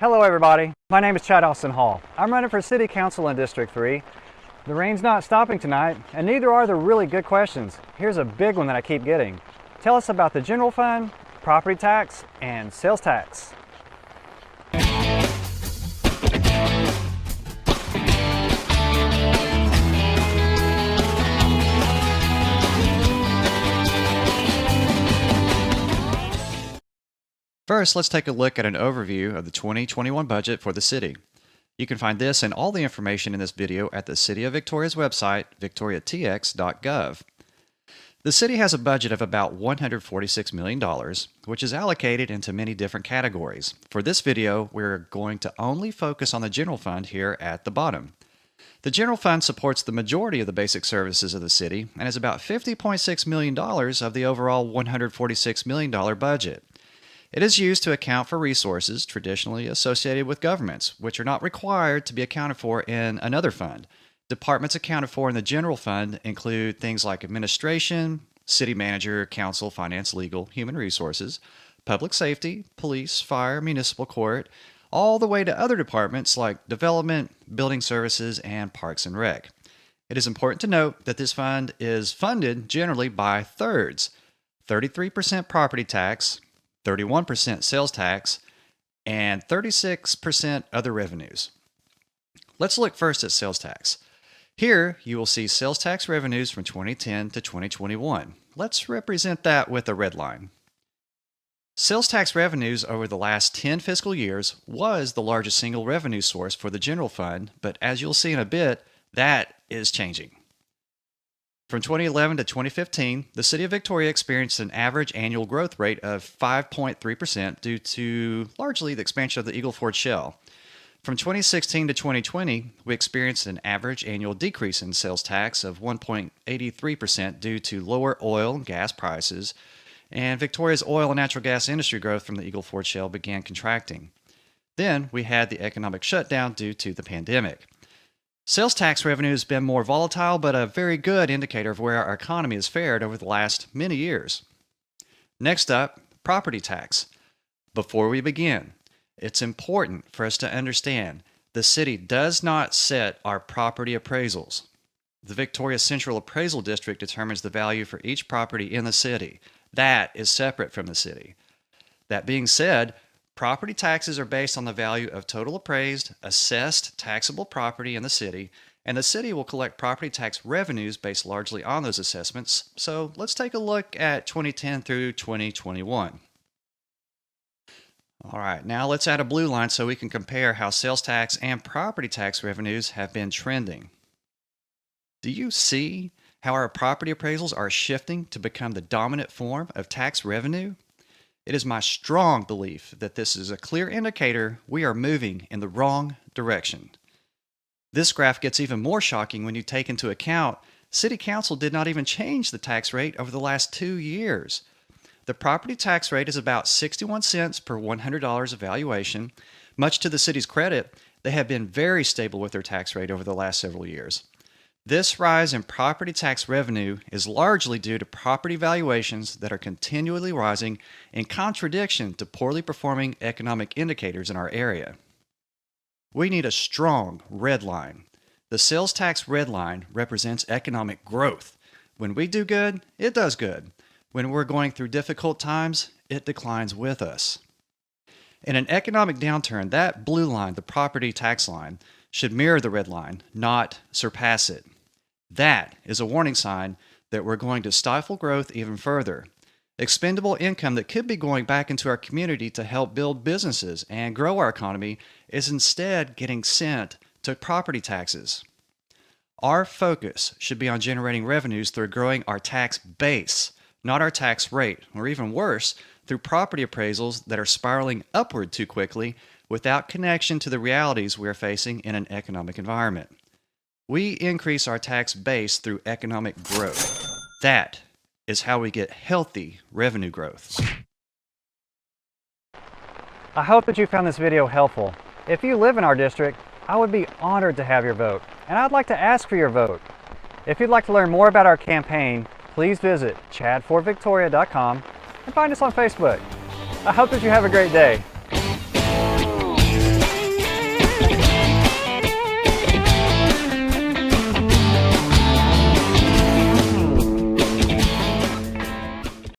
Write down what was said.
Hello everybody, my name is Chad Austin Hall. I'm running for City Council in District 3. The rain's not stopping tonight, and neither are the really good questions. Here's a big one that I keep getting. Tell us about the general fund, property tax, and sales tax. First, let's take a look at an overview of the 2021 budget for the city. You can find this and all the information in this video at the City of Victoria's website, victoriatx.gov. The city has a budget of about $146 million, which is allocated into many different categories. For this video, we're going to only focus on the general fund here at the bottom. The general fund supports the majority of the basic services of the city and is about $50.6 million of the overall $146 million budget. It is used to account for resources traditionally associated with governments, which are not required to be accounted for in another fund. Departments accounted for in the general fund include things like administration, city manager, council, finance, legal, human resources, public safety, police, fire, municipal court, all the way to other departments like development, building services, and parks and rec. It is important to note that this fund is funded generally by thirds: 33% property tax, 31% sales tax, and 36% other revenues. Let's look first at sales tax. Here, you will see sales tax revenues from 2010 to 2021. Let's represent that with a red line. Sales tax revenues over the last 10 fiscal years was the largest single revenue source for the general fund, but as you'll see in a bit, that is changing. From 2011 to 2015, the City of Victoria experienced an average annual growth rate of 5.3% due to largely the expansion of the Eagle Ford Shale. From 2016 to 2020, we experienced an average annual decrease in sales tax of 1.83% due to lower oil and gas prices, and Victoria's oil and natural gas industry growth from the Eagle Ford Shale began contracting. Then we had the economic shutdown due to the pandemic. Sales tax revenue has been more volatile, but a very good indicator of where our economy has fared over the last many years. Next up, property tax. Before we begin, it's important for us to understand the city does not set our property appraisals. The Victoria Central Appraisal District determines the value for each property in the city. That is separate from the city. That being said, property taxes are based on the value of total appraised, assessed taxable property in the city, and the city will collect property tax revenues based largely on those assessments. So let's take a look at 2010 through 2021. All right, now let's add a blue line so we can compare how sales tax and property tax revenues have been trending. Do you see how our property appraisals are shifting to become the dominant form of tax revenue? It is my strong belief that this is a clear indicator we are moving in the wrong direction. This graph gets even more shocking when you take into account City Council did not even change the tax rate over the last 2 years. The property tax rate is about 61 cents per $100 of valuation. Much to the city's credit, they have been very stable with their tax rate over the last several years. This rise in property tax revenue is largely due to property valuations that are continually rising in contradiction to poorly performing economic indicators in our area. We need a strong red line. The sales tax red line represents economic growth. When we do good, it does good. When we're going through difficult times, it declines with us. In an economic downturn, that blue line, the property tax line, should mirror the red line, not surpass it. That is a warning sign that we're going to stifle growth even further. Expendable income that could be going back into our community to help build businesses and grow our economy is instead getting sent to property taxes. Our focus should be on generating revenues through growing our tax base, not our tax rate, or even worse, through property appraisals that are spiraling upward too quickly without connection to the realities we are facing in an economic environment. We increase our tax base through economic growth. That is how we get healthy revenue growth. I hope that you found this video helpful. If you live in our district, I would be honored to have your vote, and I'd like to ask for your vote. If you'd like to learn more about our campaign, please visit chadforvictoria.com and find us on Facebook. I hope that you have a great day.